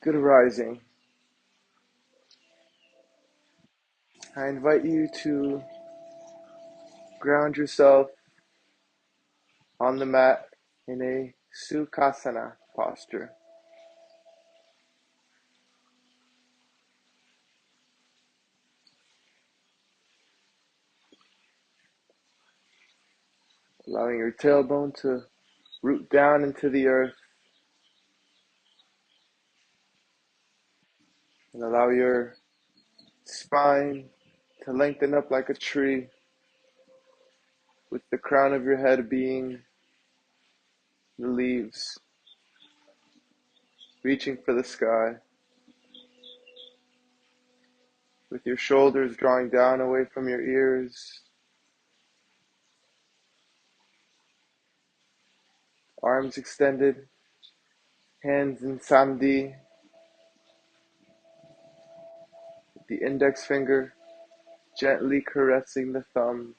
Good rising. I invite you to ground yourself on the mat in a Sukhasana posture. Allowing your tailbone to root down into the earth and allow your spine to lengthen up like a tree, with the crown of your head being the leaves, reaching for the sky, with your shoulders drawing down away from your ears, arms extended, hands in sandhi, the index finger gently caressing the thumb,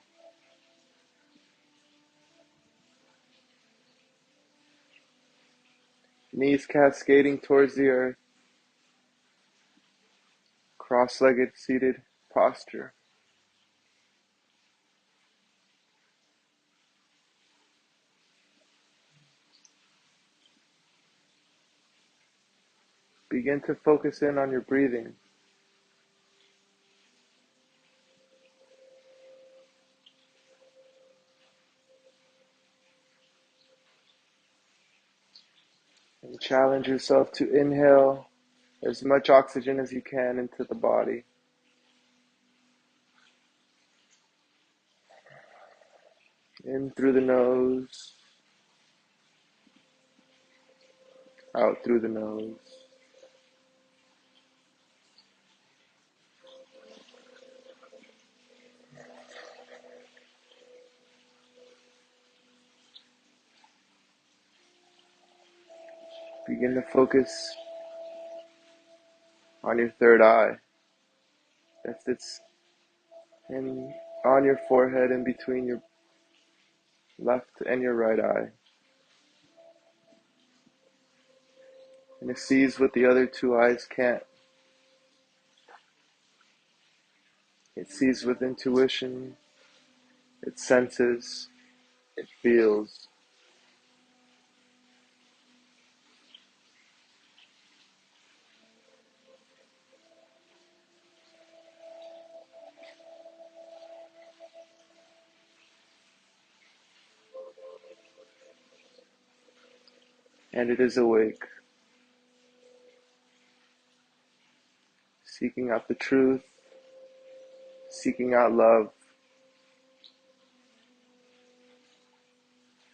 knees cascading towards the earth, cross-legged seated posture. Begin to focus in on your breathing. And challenge yourself to inhale as much oxygen as you can into the body. In through the nose, out through the nose. Begin to focus on your third eye that sits on your forehead in between your left and your right eye. And it sees what the other two eyes can't. It sees with intuition, it senses, it feels. And it is awake, seeking out the truth, seeking out love,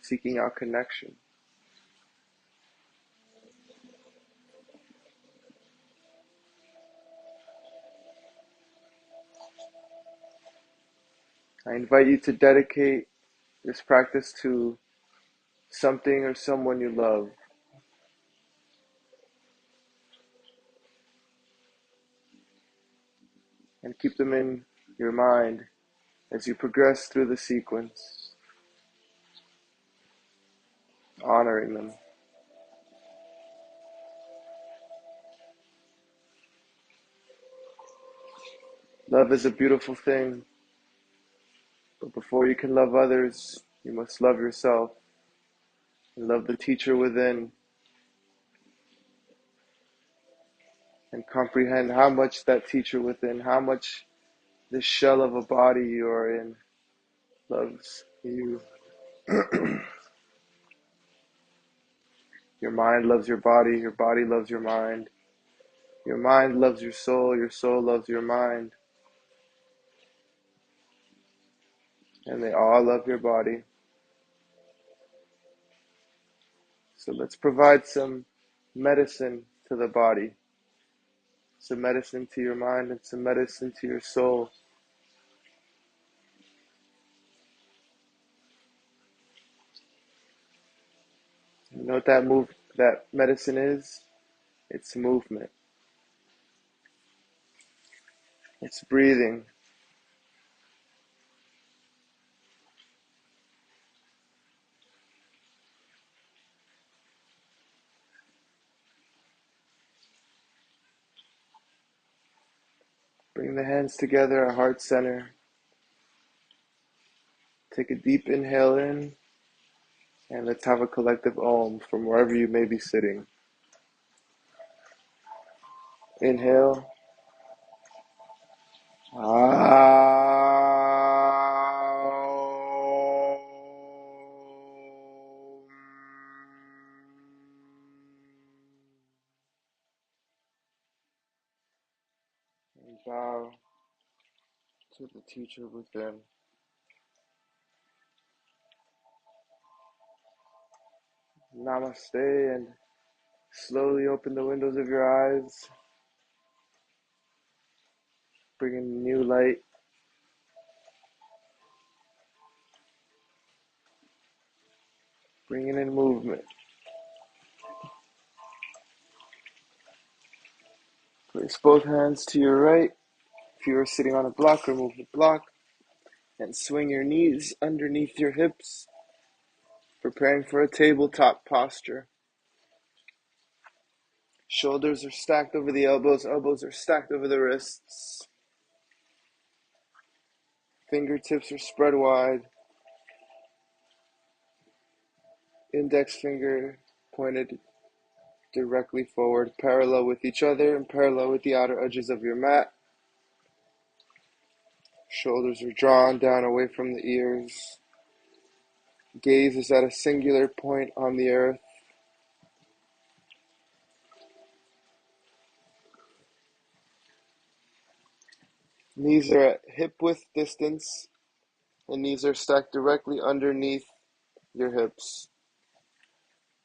seeking out connection. I invite you to dedicate this practice to something or someone you love. And keep them in your mind as you progress through the sequence, honoring them. Love is a beautiful thing, but before you can love others, you must love yourself and love the teacher within, and comprehend how much that teacher within, how much this shell of a body you are in loves you. Your mind loves your body loves your mind loves your soul loves your mind, and they all love your body. So let's provide some medicine to the body, some medicine to your mind, and some medicine to your soul. You know what that medicine is? It's movement. It's breathing. Bring the hands together at heart center. Take a deep inhale in, and let's have a collective Om from wherever you may be sitting. Inhale. And bow to the teacher within. Namaste, and slowly open the windows of your eyes. Bring in new light. Bringing in movement. Place both hands to your right. If you are sitting on a block, remove the block. And swing your knees underneath your hips. Preparing for a tabletop posture. Shoulders are stacked over the elbows. Elbows are stacked over the wrists. Fingertips are spread wide. Index finger pointed directly forward, parallel with each other and parallel with the outer edges of your mat. Shoulders are drawn down away from the ears. Gaze is at a singular point on the earth. Knees are at hip width distance, and knees are stacked directly underneath your hips.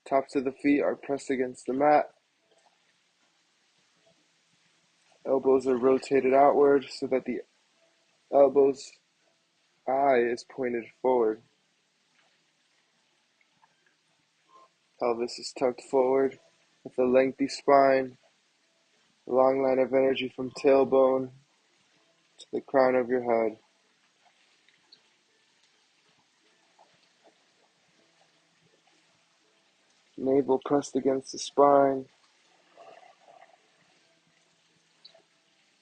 Tops of the feet are pressed against the mat. Elbows are rotated outward so that the elbow's eye is pointed forward. Pelvis is tucked forward with a lengthy spine, a long line of energy from tailbone to the crown of your head. Navel pressed against the spine,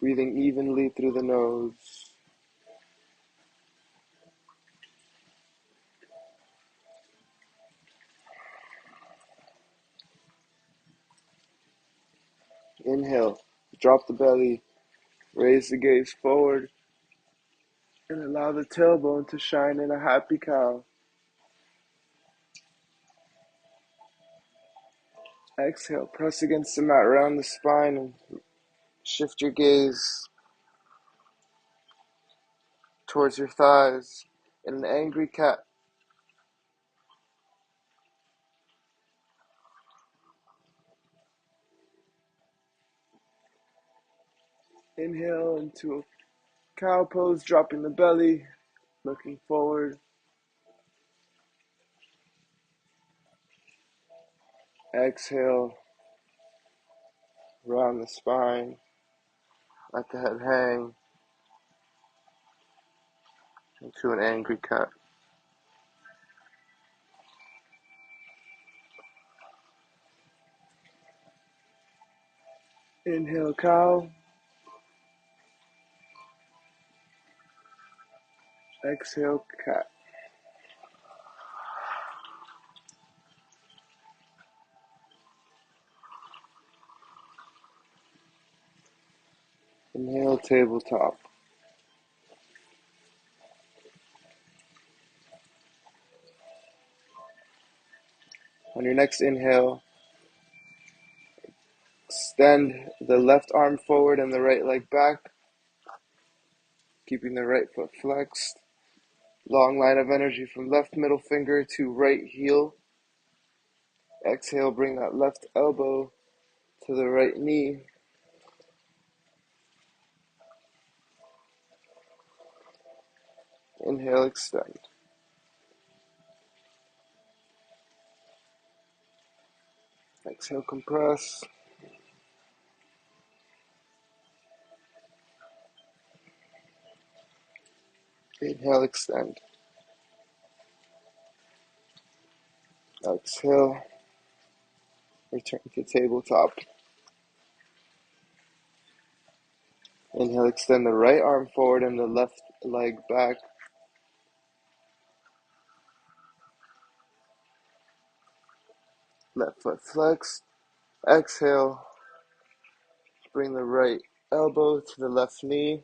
breathing evenly through the nose. Inhale, drop the belly, raise the gaze forward, and allow the tailbone to shine in a happy cow. Exhale, press against the mat around the spine and shift your gaze towards your thighs in an angry cat. Inhale into a cow pose, dropping the belly, looking forward. Exhale, round the spine, let the head hang into an angry cat. Inhale, cow. Exhale, cat. Inhale, tabletop. On your next inhale, extend the left arm forward and the right leg back, keeping the right foot flexed. Long line of energy from left middle finger to right heel. Exhale, bring that left elbow to the right knee. Inhale, extend. Exhale, compress. Inhale, extend. Exhale, return to tabletop. Inhale, extend the right arm forward and the left leg back. Left foot flexed. Exhale, bring the right elbow to the left knee.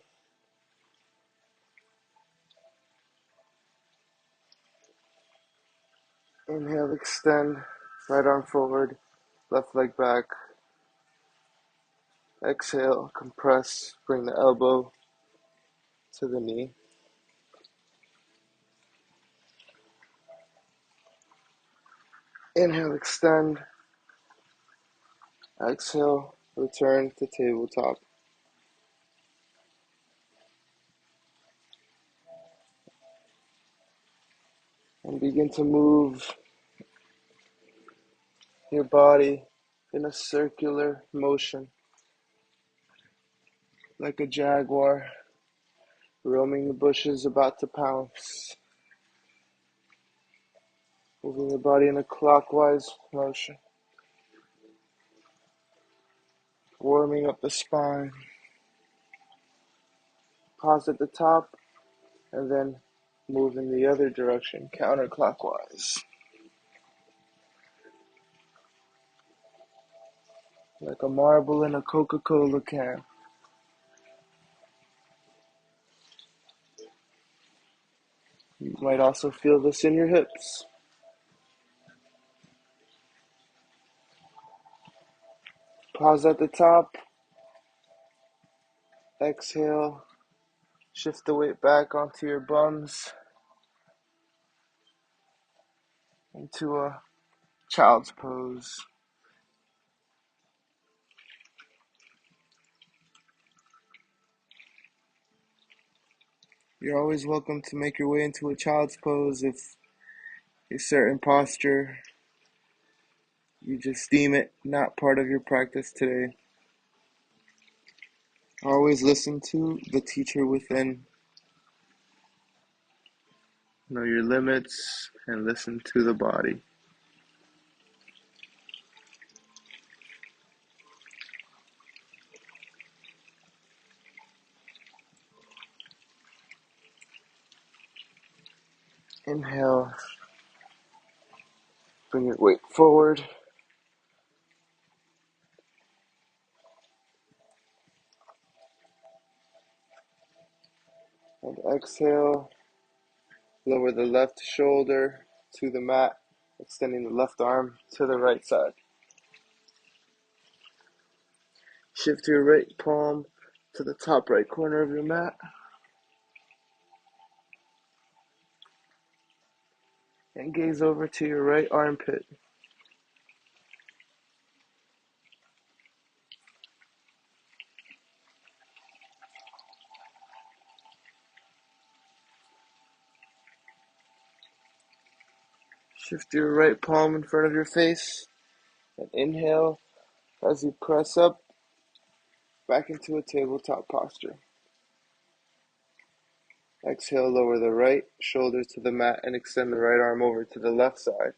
Inhale, extend, right arm forward, left leg back. Exhale, compress, bring the elbow to the knee. Inhale, extend. Exhale, return to tabletop. And begin to move your body in a circular motion, like a jaguar roaming the bushes about to pounce. Moving the body in a clockwise motion, warming up the spine. Pause at the top, and then move in the other direction, counterclockwise. Like a marble in a Coca-Cola can. You might also feel this in your hips. Pause at the top. Exhale. Shift the weight back onto your bums into a child's pose. You're always welcome to make your way into a child's pose if a certain posture, you just deem it not part of your practice today. Always listen to the teacher within. Know your limits and listen to the body. Inhale. Bring your weight forward. And exhale. Lower the left shoulder to the mat, extending the left arm to the right side. Shift your right palm to the top right corner of your mat. And gaze over to your right armpit. Shift your right palm in front of your face. And inhale as you press up back into a tabletop posture. Exhale, lower the right shoulder to the mat and extend the right arm over to the left side.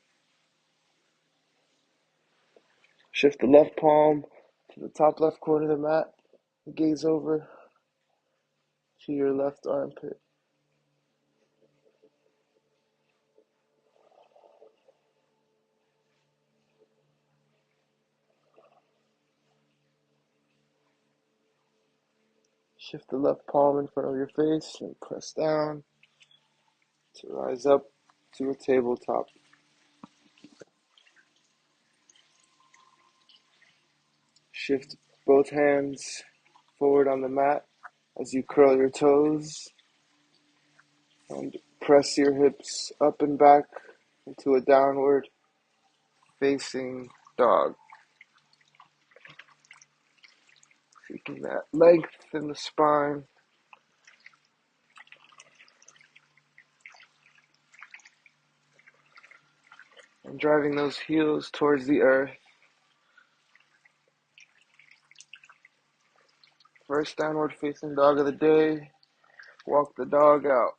Shift the left palm to the top left corner of the mat. And gaze over to your left armpit. Shift the left palm in front of your face and press down to rise up to a tabletop. Shift both hands forward on the mat as you curl your toes and press your hips up and back into a downward facing dog. Keeping that length in the spine. And driving those heels towards the earth. First downward facing dog of the day. Walk the dog out.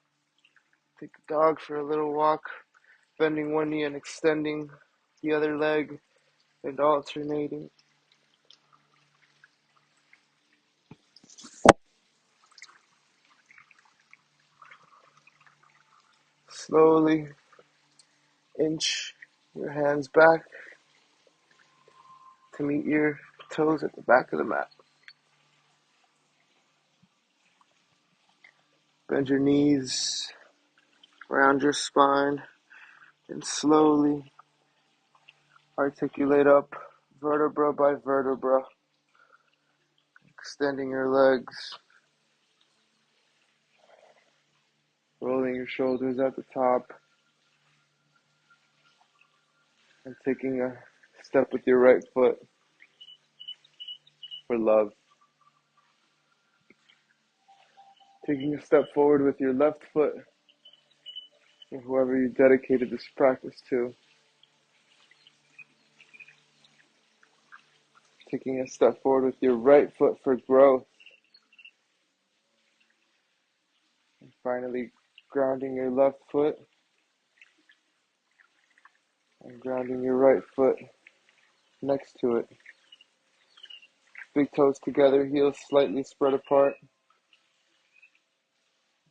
Take the dog for a little walk, bending one knee and extending the other leg and alternating. slowly inch your hands back to meet your toes at the back of the mat. Bend your knees around your spine and slowly articulate up vertebra by vertebra, extending your legs, rolling your shoulders at the top, and taking a step with your right foot for love. Taking a step forward with your left foot, and whoever you dedicated this practice to. Taking a step forward with your right foot for growth. And finally, grounding your left foot and grounding your right foot next to it. Big toes together, heels slightly spread apart.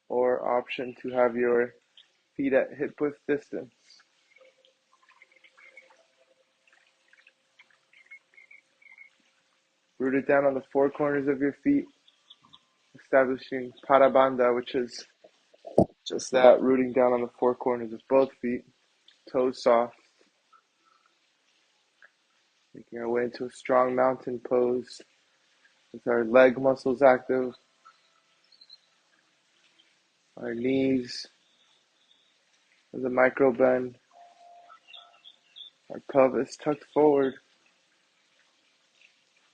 Or option to have your feet at hip width distance. Rooted down on the four corners of your feet, establishing parabanda, which is just that, rooting down on the four corners of both feet, toes soft. Making our way into a strong mountain pose with our leg muscles active, our knees as a micro bend, our pelvis tucked forward,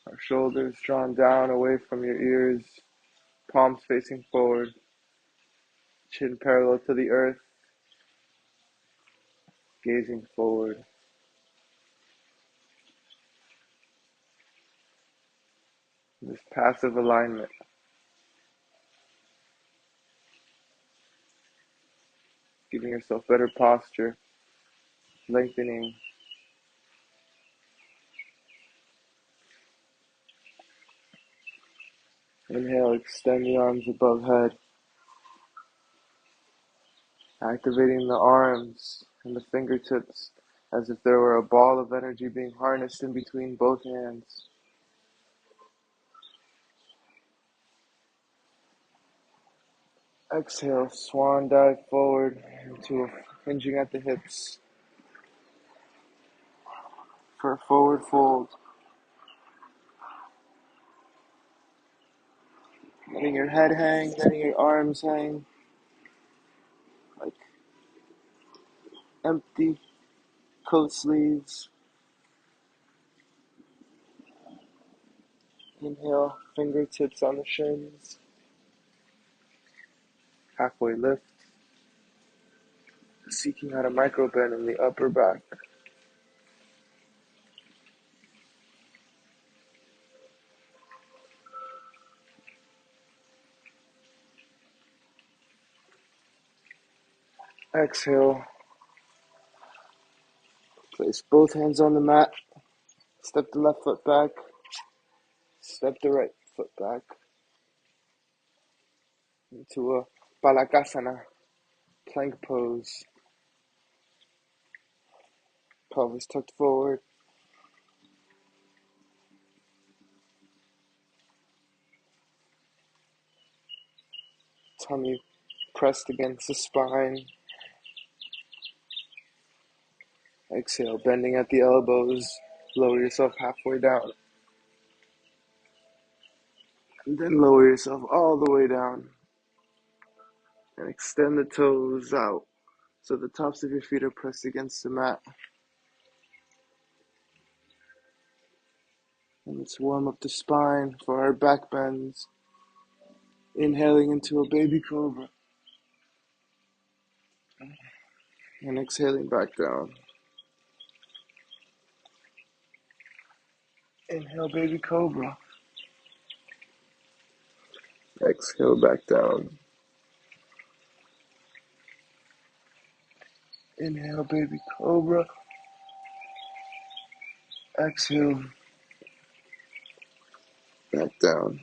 our shoulders drawn down away from your ears, palms facing forward, chin parallel to the earth, gazing forward. This passive alignment, giving yourself better posture, lengthening. Inhale, extend the arms above head, activating the arms and the fingertips as if there were a ball of energy being harnessed in between both hands. Exhale, swan dive forward into a hinging at the hips for a forward fold. Letting your head hang, letting your arms hang like empty coat sleeves. Inhale, fingertips on the shins. Halfway lift, seeking out a micro bend in the upper back. Exhale, place both hands on the mat. Step the left foot back. Step the right foot back into a balakasana, plank pose. Pelvis tucked forward. Tummy pressed against the spine. Exhale, bending at the elbows. Lower yourself halfway down. And then lower yourself all the way down. And extend the toes out so the tops of your feet are pressed against the mat. And let's warm up the spine for our back bends. Inhaling into a baby cobra. And exhaling back down. Inhale, baby cobra. Exhale, back down. Inhale, baby cobra. Exhale, back down.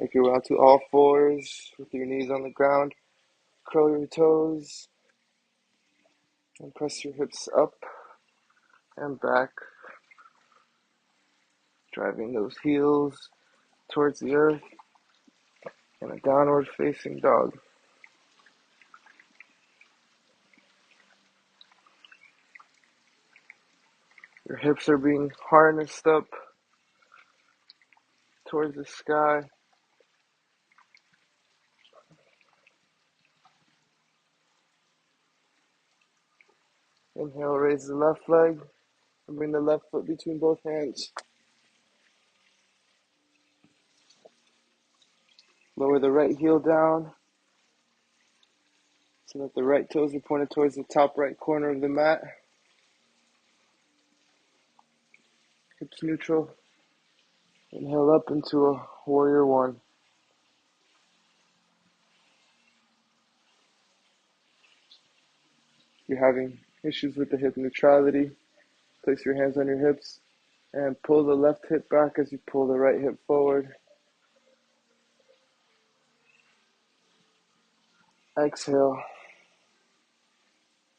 Make your way out to all fours with your knees on the ground. Curl your toes and press your hips up and back, driving those heels towards the earth in a downward facing dog. Your hips are being harnessed up towards the sky. Inhale, raise the left leg and bring the left foot between both hands. Lower the right heel down so that the right toes are pointed towards the top right corner of the mat. Hips neutral. Inhale up into a warrior one. If you're having issues with the hip neutrality, place your hands on your hips and pull the left hip back as you pull the right hip forward. Exhale.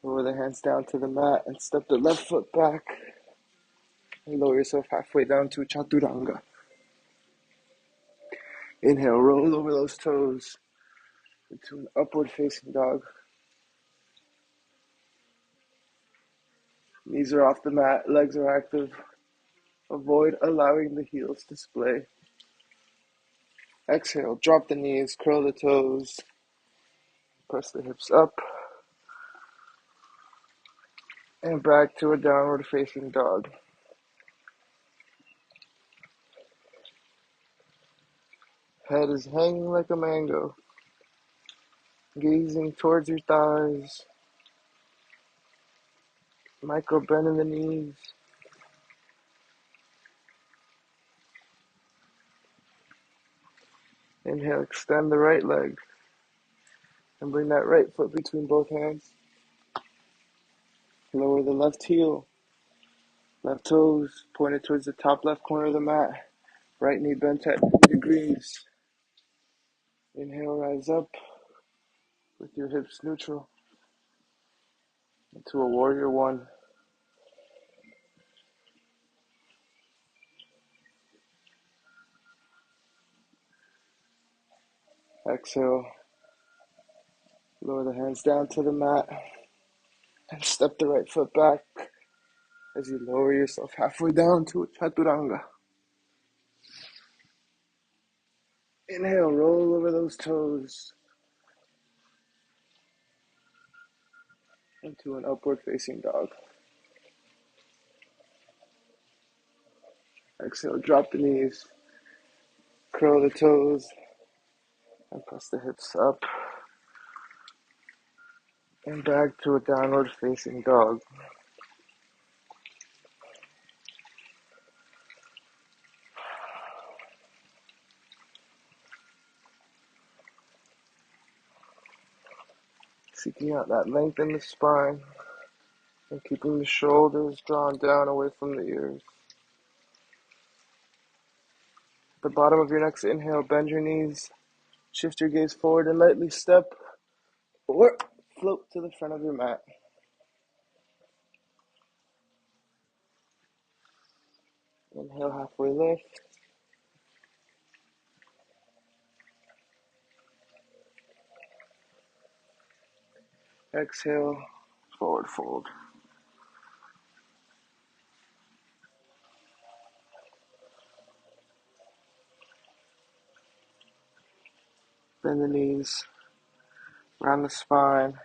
Lower the hands down to the mat and step the left foot back. And lower yourself halfway down to Chaturanga. Inhale, roll over those toes into an upward facing dog. Knees are off the mat, legs are active. Avoid allowing the heels to splay. Exhale, drop the knees, curl the toes, press the hips up, and back to a downward facing dog. Head is hanging like a mango, gazing towards your thighs, micro bend in the knees. Inhale, extend the right leg and bring that right foot between both hands. Lower the left heel, left toes pointed towards the top left corner of the mat. Right knee bent at 90 degrees. Inhale, rise up with your hips neutral into a warrior one. Exhale, lower the hands down to the mat and step the right foot back as you lower yourself halfway down to a Chaturanga. Inhale, roll over those toes into an upward facing dog. Exhale, drop the knees, curl the toes, and press the hips up and back to a downward facing dog. Seeking out that length in the spine and keeping the shoulders drawn down away from the ears. At the bottom of your next inhale, bend your knees, shift your gaze forward and lightly step or float to the front of your mat. Inhale, halfway lift. Exhale, forward fold. Bend the knees, round the spine.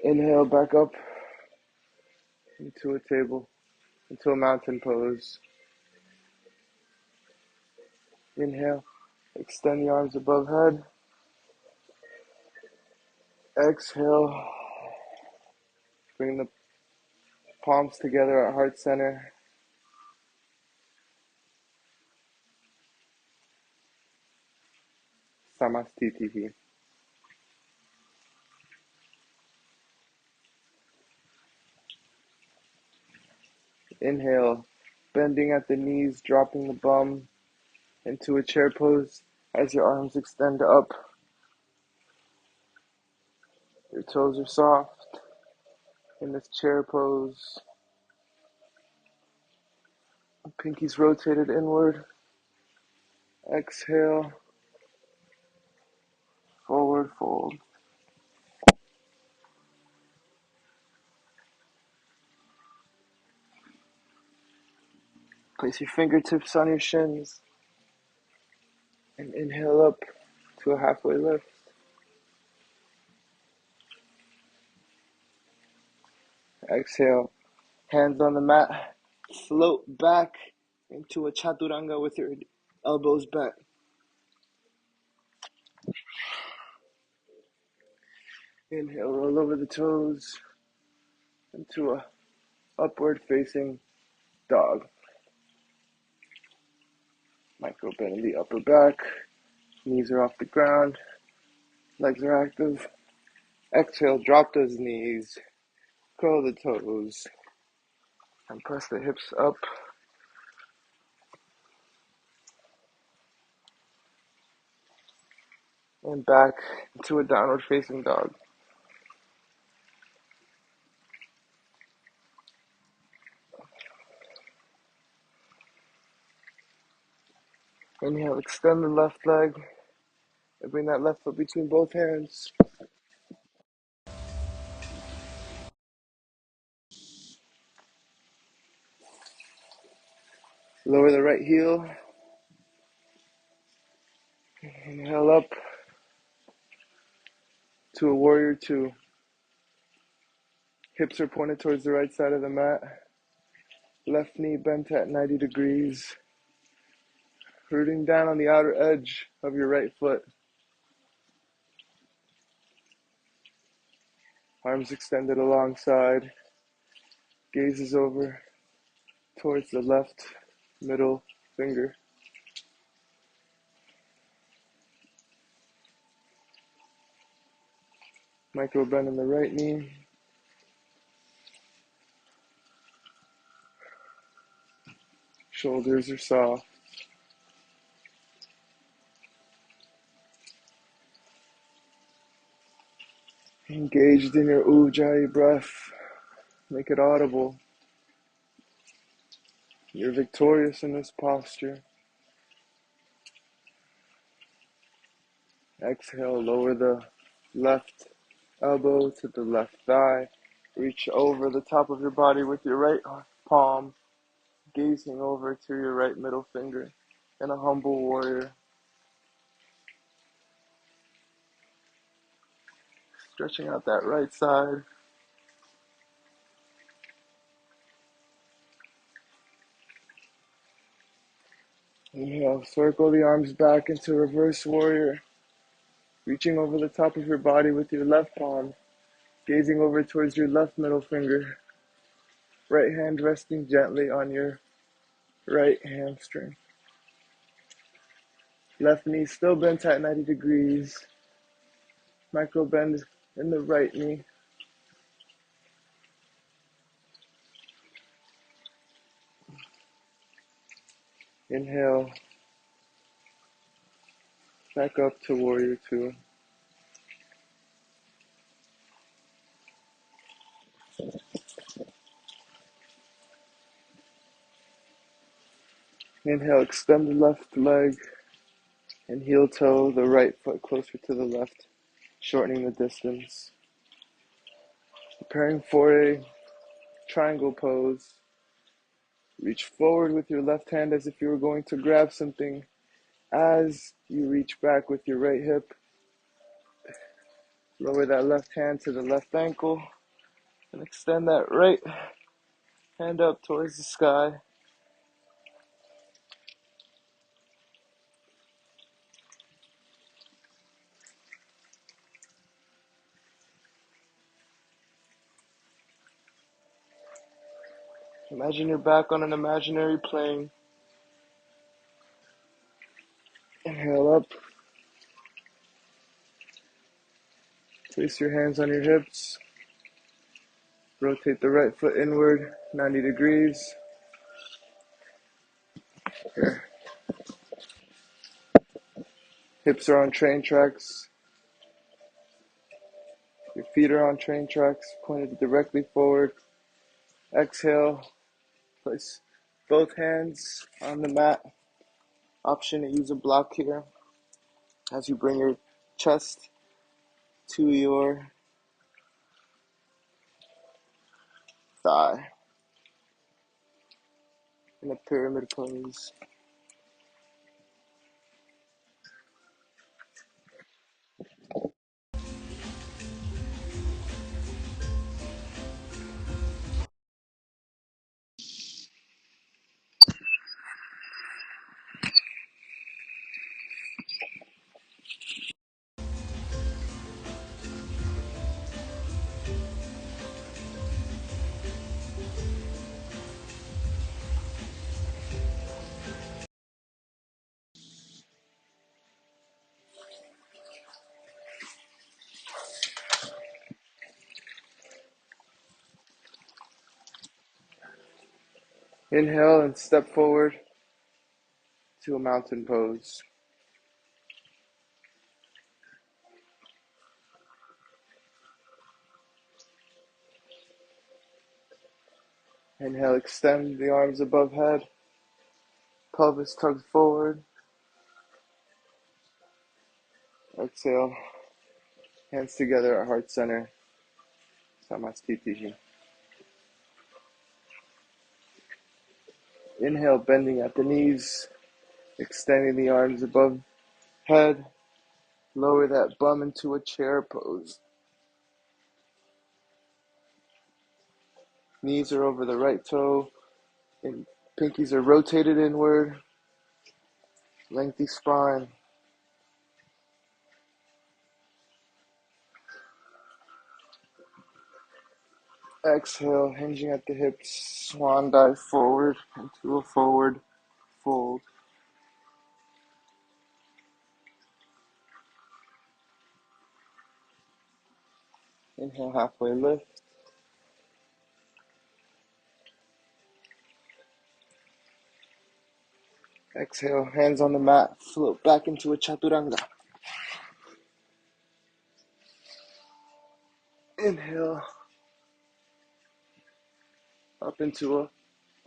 Inhale, back up into a table, into a mountain pose. Inhale, extend the arms above head. Exhale, bring the palms together at heart center. Samastitihi. Inhale, bending at the knees, dropping the bum, into a chair pose as your arms extend up. Your toes are soft in this chair pose. Pinkies rotated inward. Exhale, forward fold. Place your fingertips on your shins and inhale up to a halfway lift. Exhale, hands on the mat, float back into a chaturanga with your elbows bent. Inhale, roll over the toes into a upward facing dog. Micro bend in the upper back, knees are off the ground, legs are active. Exhale, drop those knees, curl the toes, and press the hips up and back into a downward facing dog. Inhale, extend the left leg and bring that left foot between both hands. Lower the right heel. Inhale up to a warrior two. Hips are pointed towards the right side of the mat. Left knee bent at 90 degrees. Rooting down on the outer edge of your right foot. Arms extended alongside. Gazes over towards the left middle finger. Micro bend in the right knee. Shoulders are soft. Engaged in your ujjayi breath. Make it audible. You're victorious in this posture. Exhale, lower the left elbow to the left thigh. Reach over the top of your body with your right palm, gazing over to your right middle finger in a humble warrior. Stretching out that right side. Inhale, circle the arms back into reverse warrior. Reaching over the top of your body with your left palm, gazing over towards your left middle finger. Right hand resting gently on your right hamstring. Left knee still bent at 90 degrees. Micro bend in the right knee. Inhale, back up to warrior two. Inhale, extend the left leg and heel toe the right foot closer to the left, shortening the distance. Preparing for a triangle pose. Reach forward with your left hand as if you were going to grab something. As you reach back with your right hip, lower that left hand to the left ankle and extend that right hand up towards the sky. Imagine you're back on an imaginary plane. Inhale up. Place your hands on your hips. Rotate the right foot inward, 90 degrees. Here. Hips are on train tracks. Your feet are on train tracks, pointed directly forward. Exhale, place both hands on the mat. Option to use a block here as you bring your chest to your thigh in a pyramid pose. Inhale and step forward to a mountain pose. Inhale, extend the arms above head. Pelvis tugs forward. Exhale, hands together at heart center. Samastitihi. Inhale, bending at the knees, extending the arms above head. Lower that bum into a chair pose. Knees are over the right toe, and pinkies are rotated inward. Lengthy spine. Exhale, hinging at the hips, swan dive forward into a forward fold. Inhale, halfway lift. Exhale, hands on the mat, float back into a chaturanga. Inhale, up into a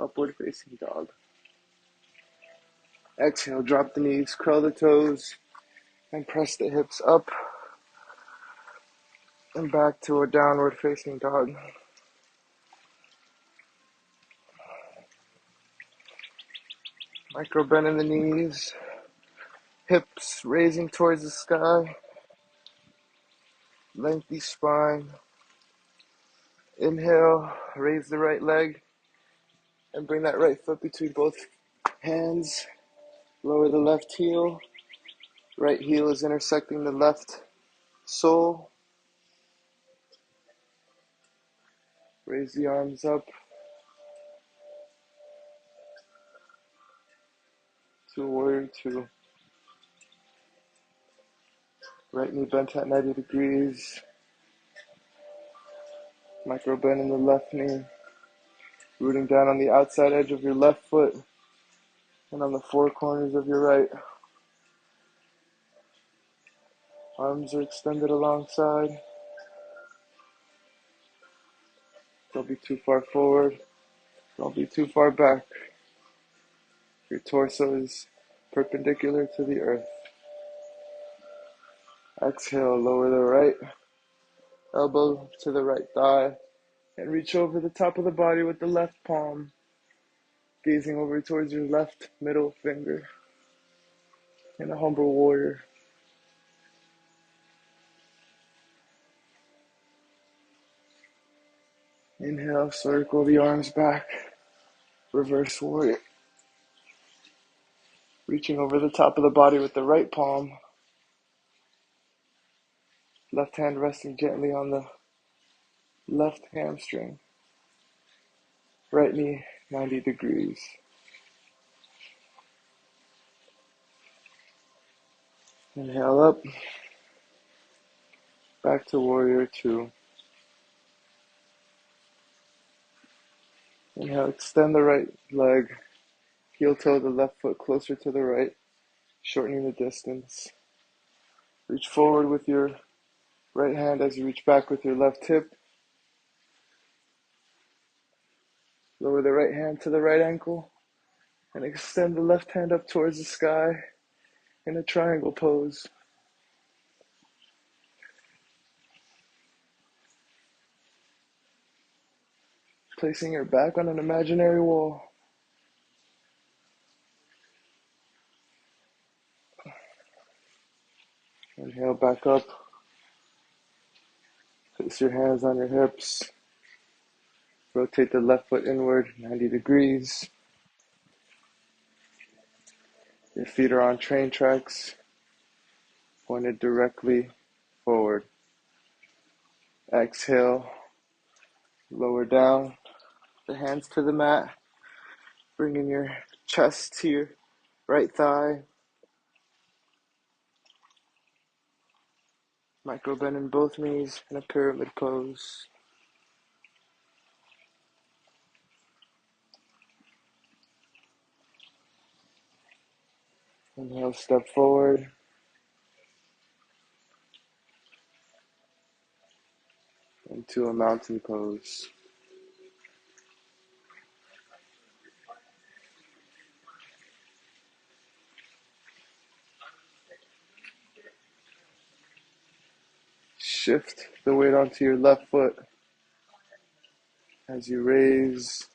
upward facing dog. Exhale, drop the knees, curl the toes, and press the hips up and back to a downward facing dog. Micro bend in the knees, hips raising towards the sky, lengthy spine. Inhale, raise the right leg and bring that right foot between both hands. Lower the left heel. Right heel is intersecting the left sole. Raise the arms up to warrior two. Right knee bent at 90 degrees. Micro bend in the left knee. Rooting down on the outside edge of your left foot and on the four corners of your right. Arms are extended alongside. Don't be too far forward. Don't be too far back. Your torso is perpendicular to the earth. Exhale, lower the right elbow to the right thigh and reach over the top of the body with the left palm, gazing over towards your left middle finger in a humble warrior. Inhale, circle the arms back, reverse warrior. Reaching over the top of the body with the right palm, left hand resting gently on the left hamstring, right knee 90 degrees. Inhale up, back to warrior two. Inhale, extend the right leg, heel toe the left foot closer to the right, shortening the distance. Reach forward with your right hand as you reach back with your left hip. Lower the right hand to the right ankle and extend the left hand up towards the sky in a triangle pose. Placing your back on an imaginary wall. Inhale back up. Place your hands on your hips. Rotate the left foot inward 90 degrees. Your feet are on train tracks, pointed directly forward. Exhale, lower down, the hands to the mat, bringing your chest to your right thigh. Micro bend in both knees in a pyramid pose. Inhale, step forward. Into a mountain pose. Shift the weight onto your left foot as you raise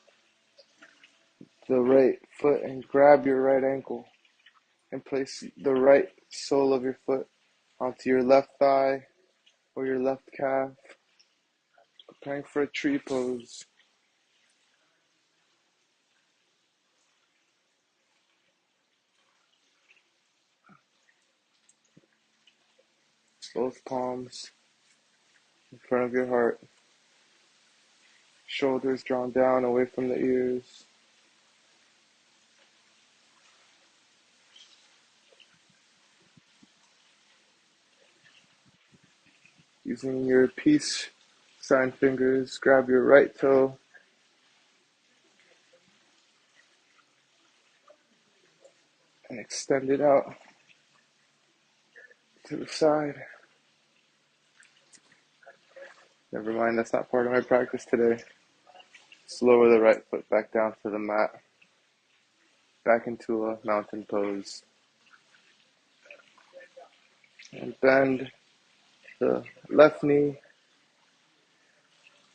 the right foot and grab your right ankle and place the right sole of your foot onto your left thigh or your left calf, preparing for a tree pose. Both palms in front of your heart, shoulders drawn down away from the ears. Using your peace sign fingers, grab your right toe and extend it out to the side. Never mind, that's not part of my practice today. Just lower the right foot back down to the mat, back into a mountain pose. And bend the left knee,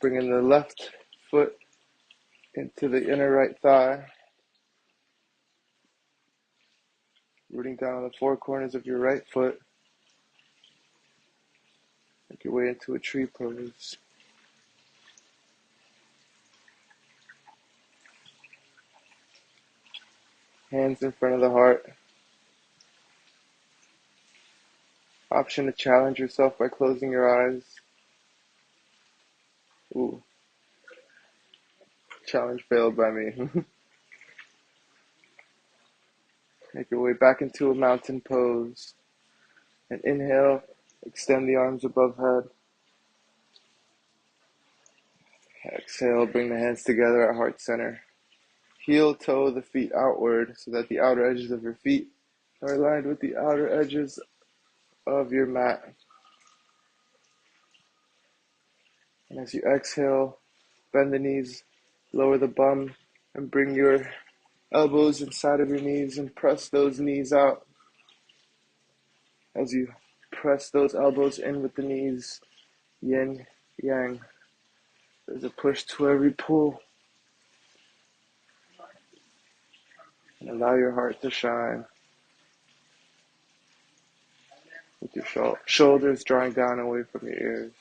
bringing the left foot into the inner right thigh, rooting down on the four corners of your right foot. Make your way into a tree pose. Hands in front of the heart. Option to challenge yourself by closing your eyes. Ooh, challenge failed by me. Make your way back into a mountain pose. And inhale, extend the arms above head. Exhale, bring the hands together at heart center. Heel toe the feet outward so that the outer edges of your feet are aligned with the outer edges of your mat. And as you exhale, bend the knees, lower the bum, and bring your elbows inside of your knees and press those knees out. As you press those elbows in with the knees, yin, yang. There's a push to every pull. And allow your heart to shine. With your shoulders drawing down away from your ears.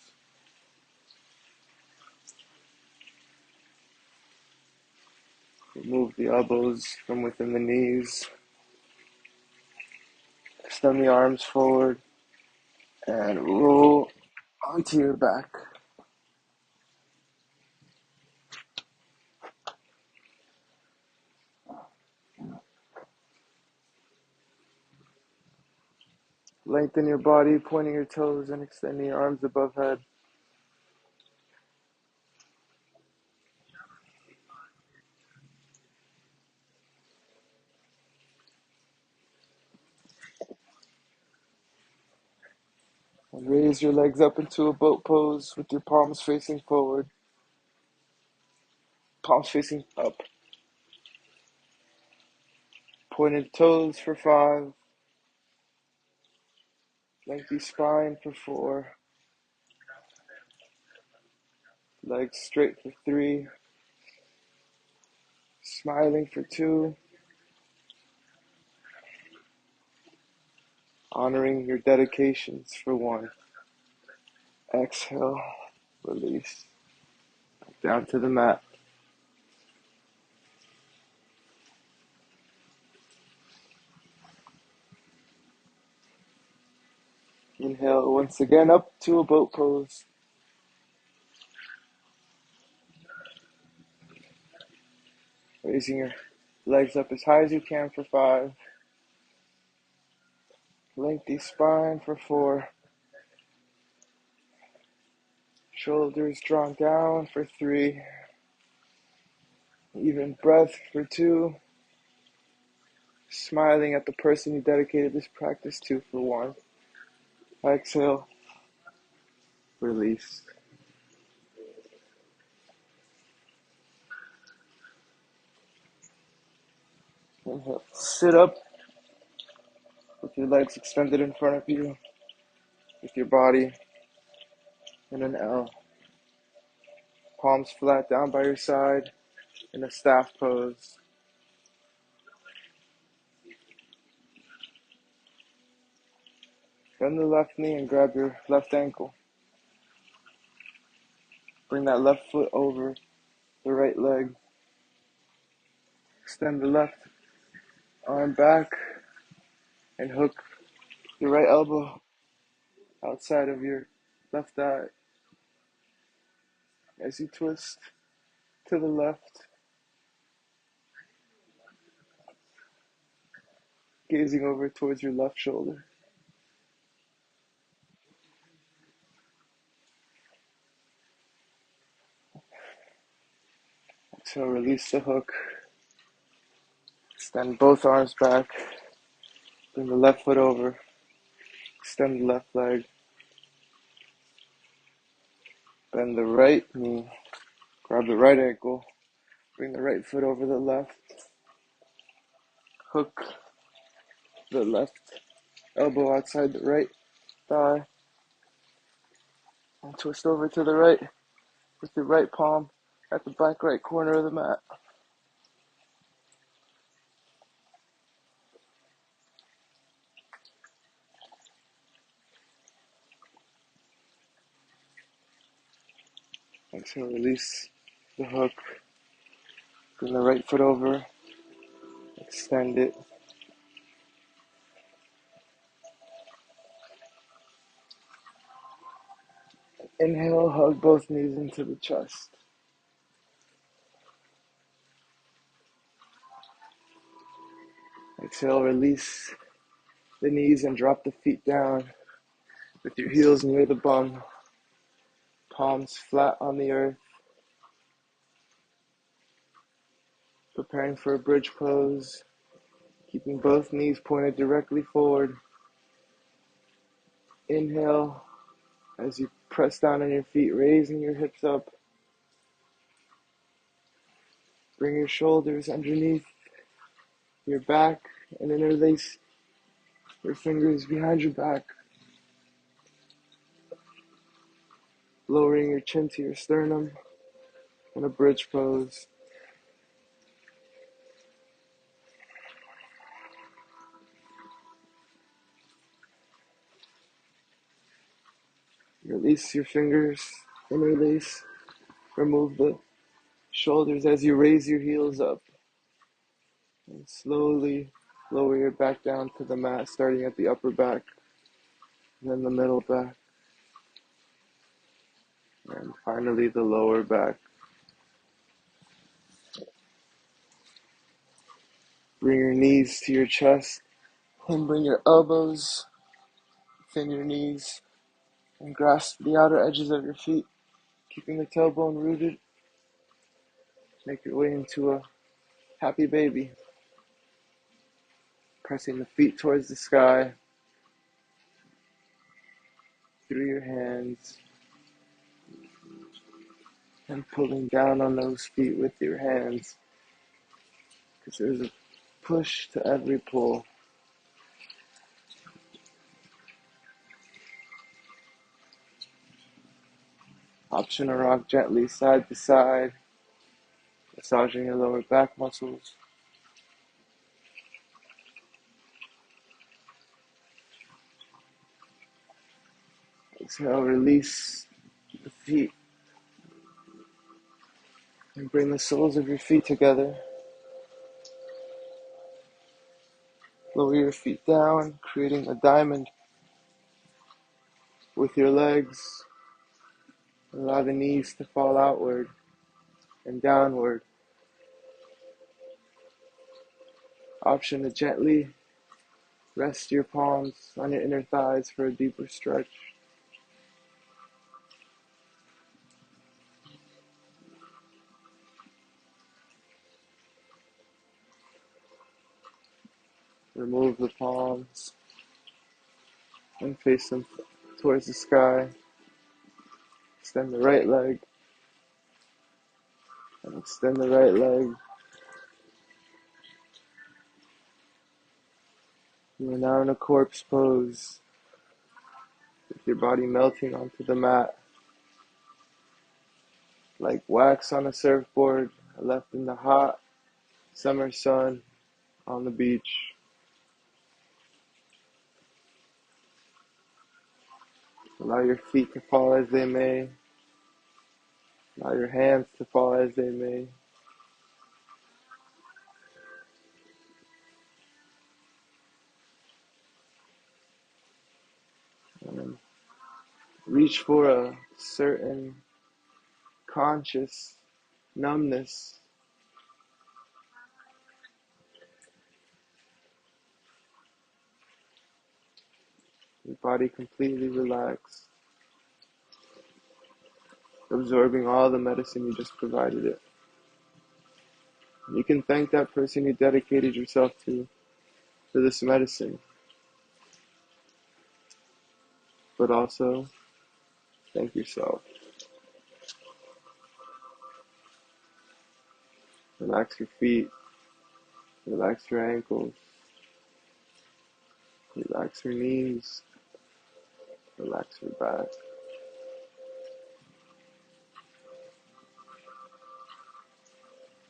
Remove the elbows from within the knees. Extend the arms forward and roll onto your back. Lengthen your body, pointing your toes and extending your arms above head. And raise your legs up into a boat pose with your palms facing forward, palms facing up. Pointed toes for 5. Lengthy spine for 4. Legs straight for 3. Smiling for 2. Honoring your dedications for 1. Exhale, release. Down to the mat. Inhale once again up to a boat pose. Raising your legs up as high as you can for 5. Lengthy spine for 4. Shoulders drawn down for 3. Even breath for 2. Smiling at the person you dedicated this practice to for 1. Exhale, release. Inhale, sit up with your legs extended in front of you, with your body in an L. Palms flat down by your side in a staff pose. Bend the left knee and grab your left ankle. Bring that left foot over the right leg. Extend the left arm back and hook your right elbow outside of your left eye as you twist to the left, gazing over towards your left shoulder. So release the hook. Extend both arms back. Bring the left foot over. Extend the left leg. Bend the right knee. Grab the right ankle. Bring the right foot over the left. Hook the left elbow outside the right thigh. And twist over to the right with your right palm at the back right corner of the mat. Exhale, release the hook. Bring the right foot over. Extend it. Inhale, hug both knees into the chest. Exhale, release the knees and drop the feet down with your heels near the bum. Palms flat on the earth. Preparing for a bridge pose. Keeping both knees pointed directly forward. Inhale as you press down on your feet, raising your hips up. Bring your shoulders underneath your back and interlace your fingers behind your back. Lowering your chin to your sternum in a bridge pose. Release your fingers, interlace. Remove the shoulders as you raise your heels up. And slowly lower your back down to the mat, starting at the upper back, and then the middle back, and finally the lower back. Bring your knees to your chest, and bring your elbows within your knees, and grasp the outer edges of your feet, keeping the tailbone rooted. Make your way into a happy baby, pressing the feet towards the sky. through your hands and pulling down on those feet with your hands, because there's a push to every pull. Option to rock gently side to side, massaging your lower back muscles. Exhale, release the feet and bring the soles of your feet together. Lower your feet down, creating a diamond with your legs. Allow the knees to fall outward and downward. Option to gently rest your palms on your inner thighs for a deeper stretch. Remove the palms and face them towards the sky. Extend the right leg and extend the right leg. You are now in a corpse pose, with your body melting onto the mat like wax on a surfboard left in the hot summer sun on the beach. Allow your feet to fall as they may. Allow your hands to fall as they may. And then reach for a certain conscious numbness. Your body completely relaxed, absorbing all the medicine you just provided it. You can thank that person you dedicated yourself to for this medicine, but also thank yourself. Relax your feet, relax your ankles, relax your knees, relax your back.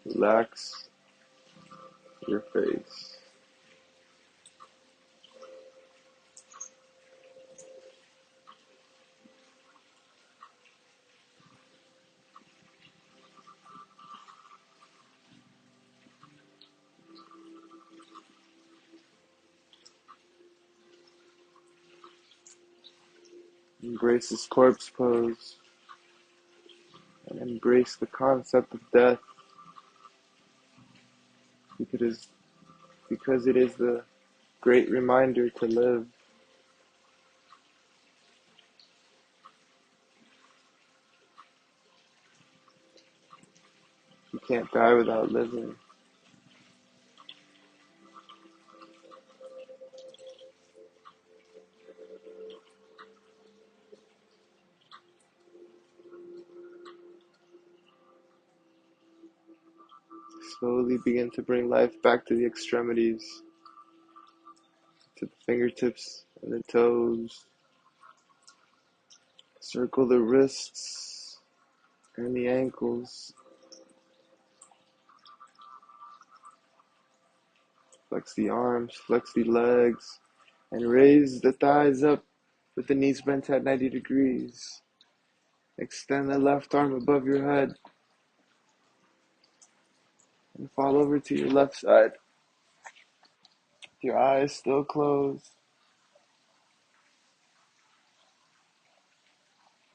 Relax your face. Embrace this corpse pose and embrace the concept of death, because it is the great reminder to live. You can't die without living. Slowly begin to bring life back to the extremities, to the fingertips and the toes. Circle the wrists and the ankles. Flex the arms, flex the legs, and raise the thighs up with the knees bent at 90 degrees. Extend the left arm above your head and fall over to your left side. Your eyes still closed.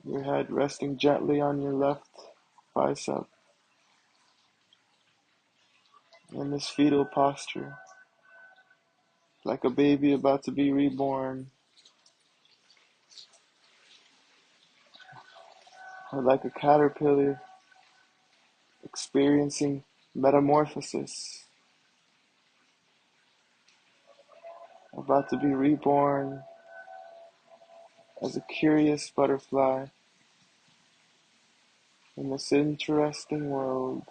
Your head resting gently on your left bicep in this fetal posture, like a baby about to be reborn, or like a caterpillar experiencing metamorphosis, about to be reborn as a curious butterfly in this interesting world.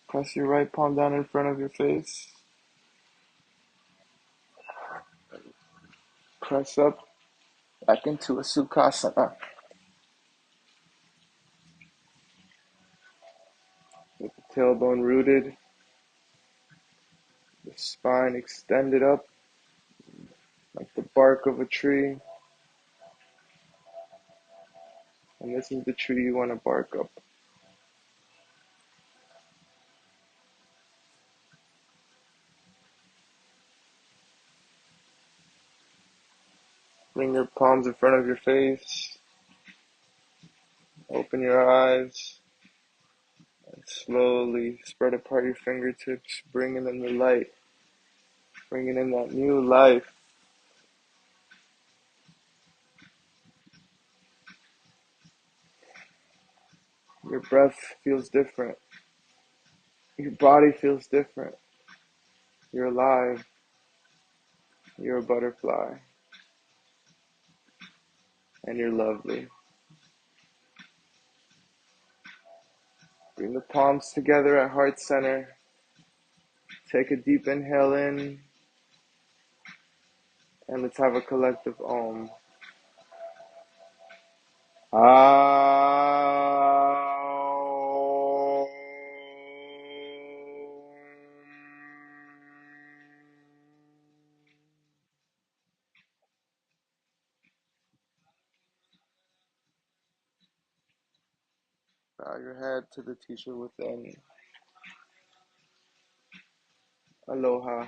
Press your right palm down in front of your face. Press up back into a Sukhasana with the tailbone rooted, the spine extended up like the bark of a tree. And this is the tree you want to bark up. Bring your palms in front of your face. Open your eyes. And slowly spread apart your fingertips, bringing in the light, bringing in that new life. Your breath feels different. Your body feels different. You're alive. You're a butterfly. And you're lovely. Bring the palms together at heart center. Take a deep inhale in. And let's have a collective Om. Bow your head to the teacher within. Aloha.